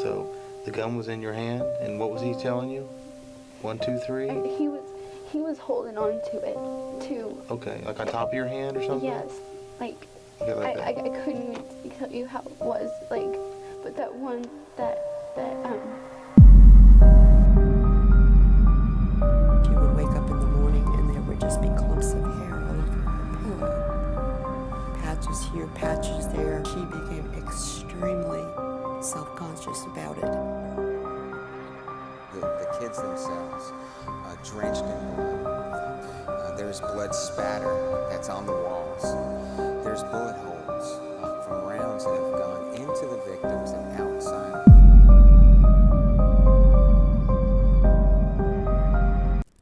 So the gun was in your hand, and what was he telling you? 1, 2, 3? He was holding on to it too. Okay, like on top of your hand or something? Yes, like, Okay, like I couldn't even tell you how it was, like, but that one that She would wake up in the morning and there would just be clumps of hair all over her pillow. Patches here, patches there. She became extremely self-conscious about it. The kids themselves, drenched in blood. There's blood spatter that's on the walls. There's bullet holes from rounds that have gone into the victims and outside.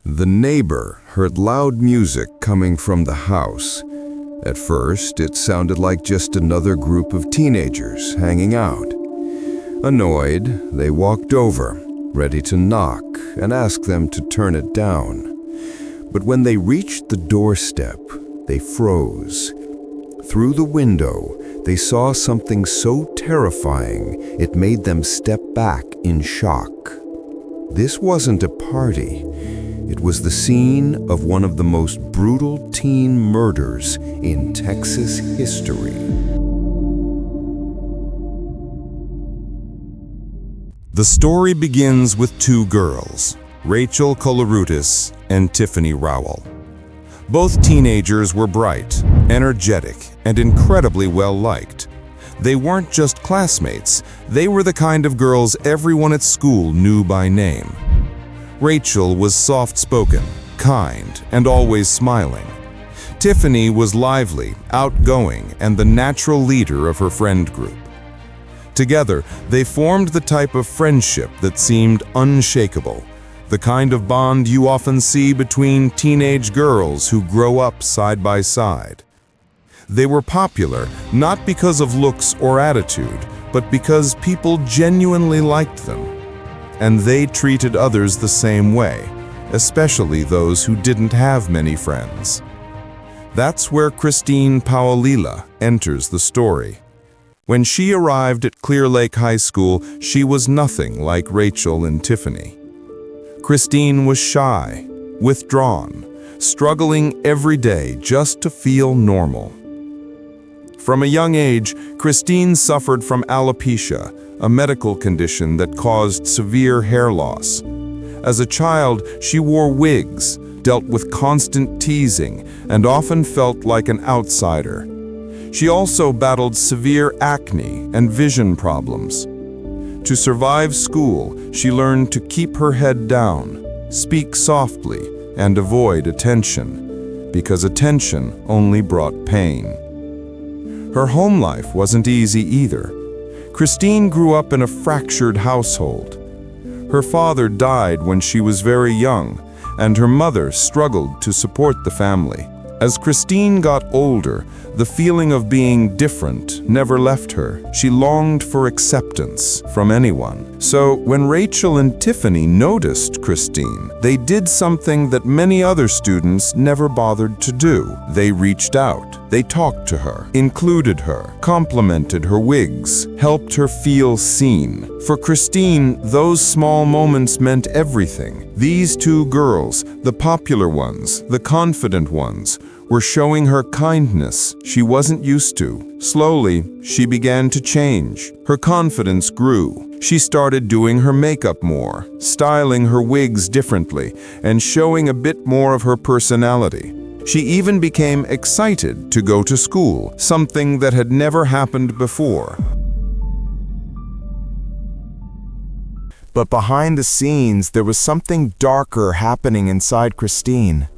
The neighbor heard loud music coming from the house. At first, it sounded like just another group of teenagers hanging out. Annoyed, they walked over, ready to knock and ask them to turn it down. But when they reached the doorstep, they froze. Through the window, they saw something so terrifying it made them step back in shock. This wasn't a party. It was the scene of one of the most brutal teen murders in Texas history. The story begins with two girls, Rachel Koloroutis and Tiffany Rowell. Both teenagers were bright, energetic, and incredibly well-liked. They weren't just classmates, they were the kind of girls everyone at school knew by name. Rachel was soft-spoken, kind, and always smiling. Tiffany was lively, outgoing, and the natural leader of her friend group. Together, they formed the type of friendship that seemed unshakable, the kind of bond you often see between teenage girls who grow up side by side. They were popular not because of looks or attitude, but because people genuinely liked them. And they treated others the same way, especially those who didn't have many friends. That's where Christine Paolilla enters the story. When she arrived at Clear Lake High School, she was nothing like Rachel and Tiffany. Christine was shy, withdrawn, struggling every day just to feel normal. From a young age, Christine suffered from alopecia, a medical condition that caused severe hair loss. As a child, she wore wigs, dealt with constant teasing, and often felt like an outsider. She also battled severe acne and vision problems. To survive school, she learned to keep her head down, speak softly, and avoid attention, because attention only brought pain. Her home life wasn't easy either. Christine grew up in a fractured household. Her father died when she was very young, and her mother struggled to support the family. As Christine got older, the feeling of being different never left her. She longed for acceptance from anyone. So when Rachel and Tiffany noticed Christine, they did something that many other students never bothered to do. They reached out. They talked to her, included her, complimented her wigs, helped her feel seen. For Christine, those small moments meant everything. These two girls, the popular ones, the confident ones, were showing her kindness she wasn't used to. Slowly, she began to change. Her confidence grew. She started doing her makeup more, styling her wigs differently, and showing a bit more of her personality. She even became excited to go to school, something that had never happened before. But behind the scenes, there was something darker happening inside Christine.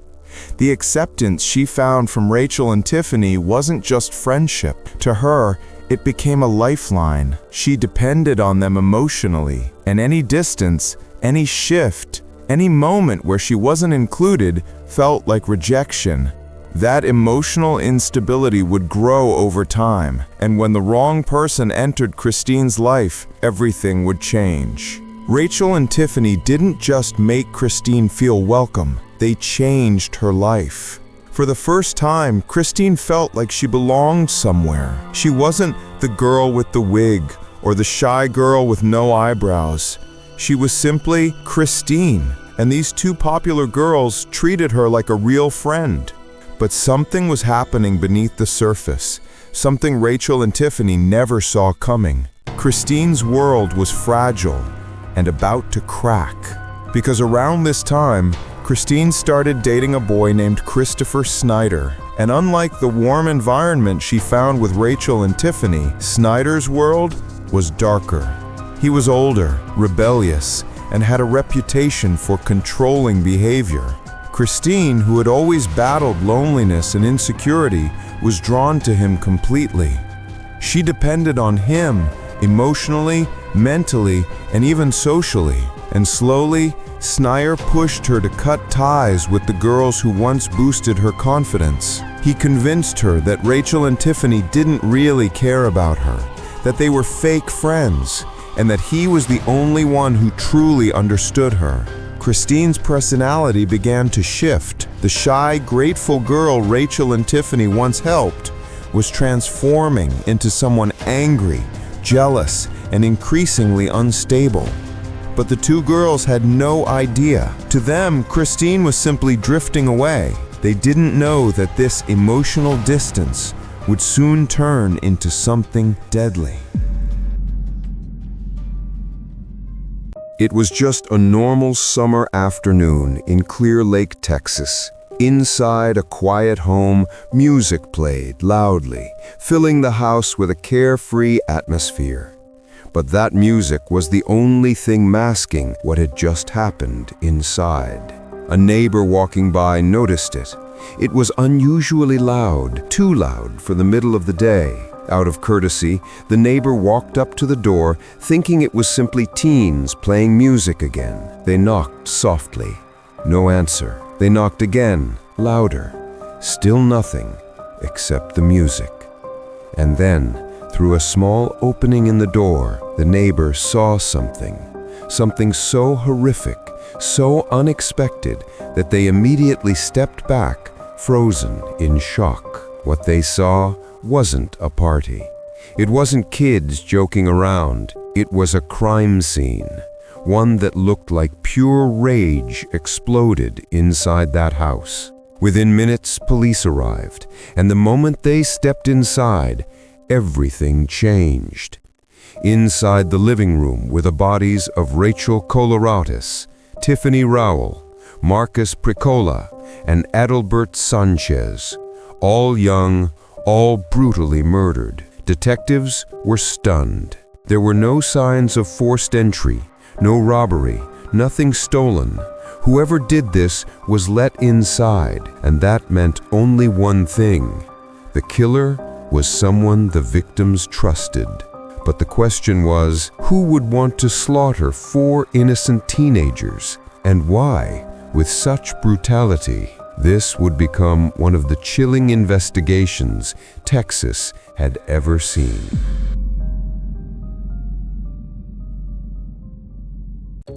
The acceptance she found from Rachel and Tiffany wasn't just friendship. To her, it became a lifeline. She depended on them emotionally, and any distance, any shift, any moment where she wasn't included felt like rejection. That emotional instability would grow over time, and when the wrong person entered Christine's life, everything would change. Rachel and Tiffany didn't just make Christine feel welcome. They changed her life. For the first time, Christine felt like she belonged somewhere. She wasn't the girl with the wig or the shy girl with no eyebrows. She was simply Christine, and these two popular girls treated her like a real friend. But something was happening beneath the surface, something Rachel and Tiffany never saw coming. Christine's world was fragile and about to crack. Because around this time, Christine started dating a boy named Christopher Snyder. And unlike the warm environment she found with Rachel and Tiffany, Snyder's world was darker. He was older, rebellious, and had a reputation for controlling behavior. Christine, who had always battled loneliness and insecurity, was drawn to him completely. She depended on him emotionally, mentally, and even socially. And slowly, Snyder pushed her to cut ties with the girls who once boosted her confidence. He convinced her that Rachel and Tiffany didn't really care about her, that they were fake friends, and that he was the only one who truly understood her. Christine's personality began to shift. The shy, grateful girl Rachel and Tiffany once helped was transforming into someone angry, jealous, and increasingly unstable. But the two girls had no idea. To them, Christine was simply drifting away. They didn't know that this emotional distance would soon turn into something deadly. It was just a normal summer afternoon in Clear Lake, Texas. Inside a quiet home, music played loudly, filling the house with a carefree atmosphere. But that music was the only thing masking what had just happened inside. A neighbor walking by noticed it. It was unusually loud, too loud for the middle of the day. Out of courtesy, the neighbor walked up to the door, thinking it was simply teens playing music again. They knocked softly. No answer. They knocked again, louder. Still nothing, except the music. And then, through a small opening in the door, the neighbor saw something. Something so horrific, so unexpected, that they immediately stepped back, frozen in shock. What they saw wasn't a party. It wasn't kids joking around. It was a crime scene, one that looked like pure rage exploded inside that house. Within minutes, police arrived, and the moment they stepped inside, everything changed. Inside the living room were the bodies of Rachel Colorautis, Tiffany Rowell, Marcus Pricola, and Adalbert Sanchez, all young, all brutally murdered. Detectives were stunned. There were no signs of forced entry, no robbery, nothing stolen. Whoever did this was let inside, and that meant only one thing. The killer was someone the victims trusted. But the question was, who would want to slaughter 4 innocent teenagers, and why, with such brutality? This would become one of the chilling investigations Texas had ever seen.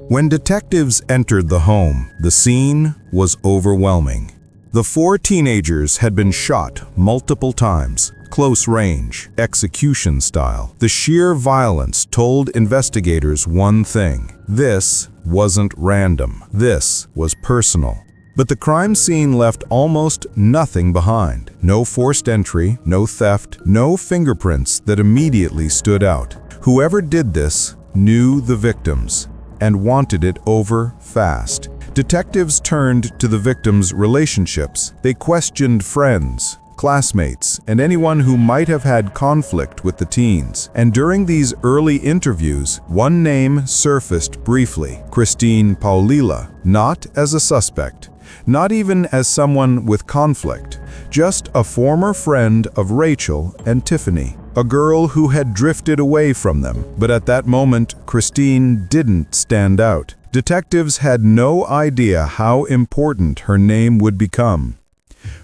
When detectives entered the home, the scene was overwhelming. The 4 teenagers had been shot multiple times, close range, execution style. The sheer violence told investigators one thing: this wasn't random. This was personal. But the crime scene left almost nothing behind. No forced entry, no theft, no fingerprints that immediately stood out. Whoever did this knew the victims and wanted it over fast. Detectives turned to the victims' relationships. They questioned friends, classmates, and anyone who might have had conflict with the teens. And during these early interviews, one name surfaced briefly: Christine Paolilla, not as a suspect, not even as someone with conflict, just a former friend of Rachel and Tiffany, a girl who had drifted away from them. But at that moment, Christine didn't stand out. Detectives had no idea how important her name would become.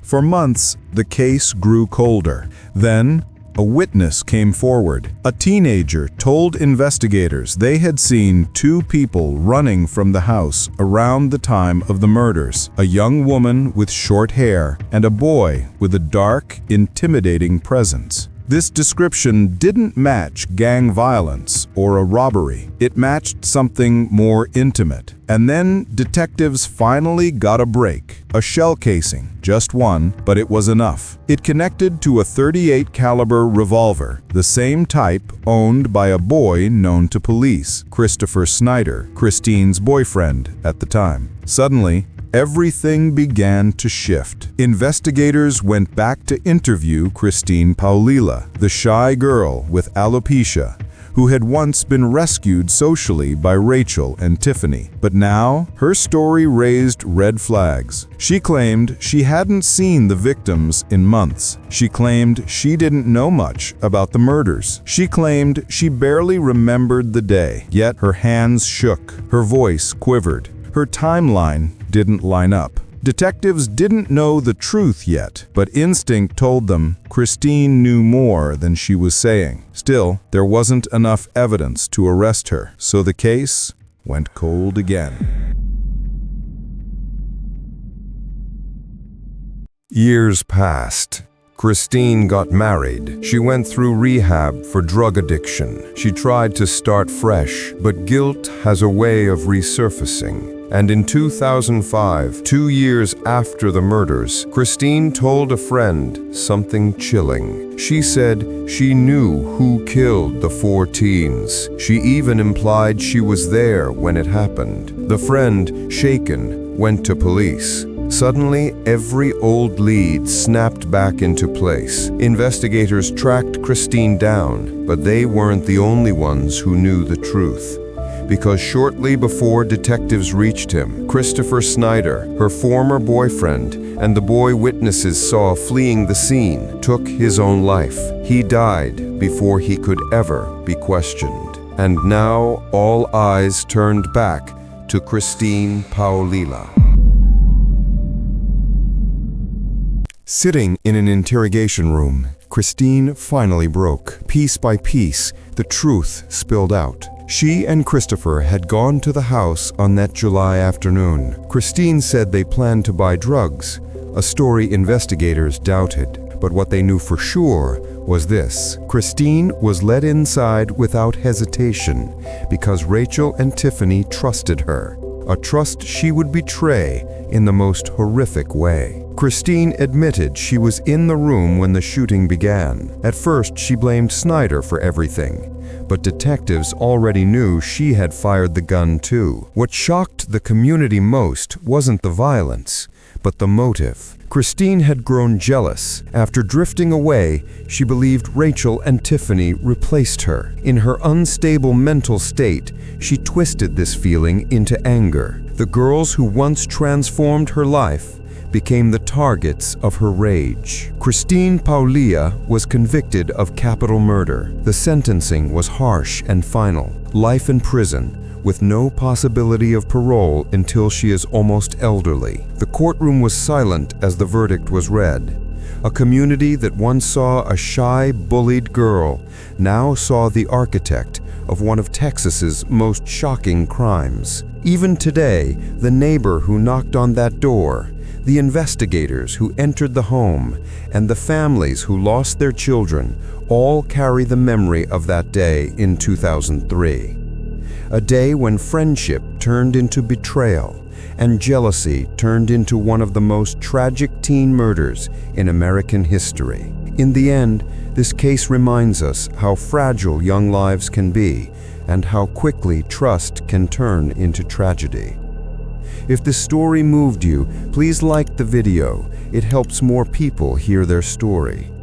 For months, the case grew colder. Then, a witness came forward. A teenager told investigators they had seen 2 people running from the house around the time of the murders: a young woman with short hair and a boy with a dark, intimidating presence. This description didn't match gang violence or a robbery. It matched something more intimate. And then detectives finally got a break. A shell casing, just one, but it was enough. It connected to a .38 caliber revolver, the same type owned by a boy known to police, Christopher Snyder, Christine's boyfriend at the time. Suddenly, everything began to shift. Investigators went back to interview Christine Paolilla, the shy girl with alopecia, who had once been rescued socially by Rachel and Tiffany. But now, her story raised red flags. She claimed she hadn't seen the victims in months. She claimed she didn't know much about the murders. She claimed she barely remembered the day, yet her hands shook, her voice quivered. Her timeline didn't line up. Detectives didn't know the truth yet, but instinct told them Christine knew more than she was saying. Still, there wasn't enough evidence to arrest her, so the case went cold again. Years passed. Christine got married. She went through rehab for drug addiction. She tried to start fresh, but guilt has a way of resurfacing. And in 2005, 2 years after the murders, Christine told a friend something chilling. She said she knew who killed the 4 teens. She even implied she was there when it happened. The friend, shaken, went to police. Suddenly, every old lead snapped back into place. Investigators tracked Christine down, but they weren't the only ones who knew the truth. Because shortly before detectives reached him, Christopher Snyder, her former boyfriend, and the boy witnesses saw fleeing the scene, took his own life. He died before he could ever be questioned. And now all eyes turned back to Christine Paolilla. Sitting in an interrogation room, Christine finally broke. Piece by piece, the truth spilled out. She and Christopher had gone to the house on that July afternoon. Christine said they planned to buy drugs, a story investigators doubted. But what they knew for sure was this: Christine was let inside without hesitation because Rachel and Tiffany trusted her, a trust she would betray in the most horrific way. Christine admitted she was in the room when the shooting began. At first, she blamed Snyder for everything, but detectives already knew she had fired the gun too. What shocked the community most wasn't the violence, but the motive. Christine had grown jealous. After drifting away, she believed Rachel and Tiffany replaced her. In her unstable mental state, she twisted this feeling into anger. The girls who once transformed her life became the targets of her rage. Christine Paolilla was convicted of capital murder. The sentencing was harsh and final: life in prison, with no possibility of parole until she is almost elderly. The courtroom was silent as the verdict was read. A community that once saw a shy, bullied girl now saw the architect of one of Texas's most shocking crimes. Even today, the neighbor who knocked on that door, the investigators who entered the home, and the families who lost their children all carry the memory of that day in 2003. A day when friendship turned into betrayal and jealousy turned into one of the most tragic teen murders in American history. In the end, this case reminds us how fragile young lives can be and how quickly trust can turn into tragedy. If this story moved you, please like the video. It helps more people hear their story.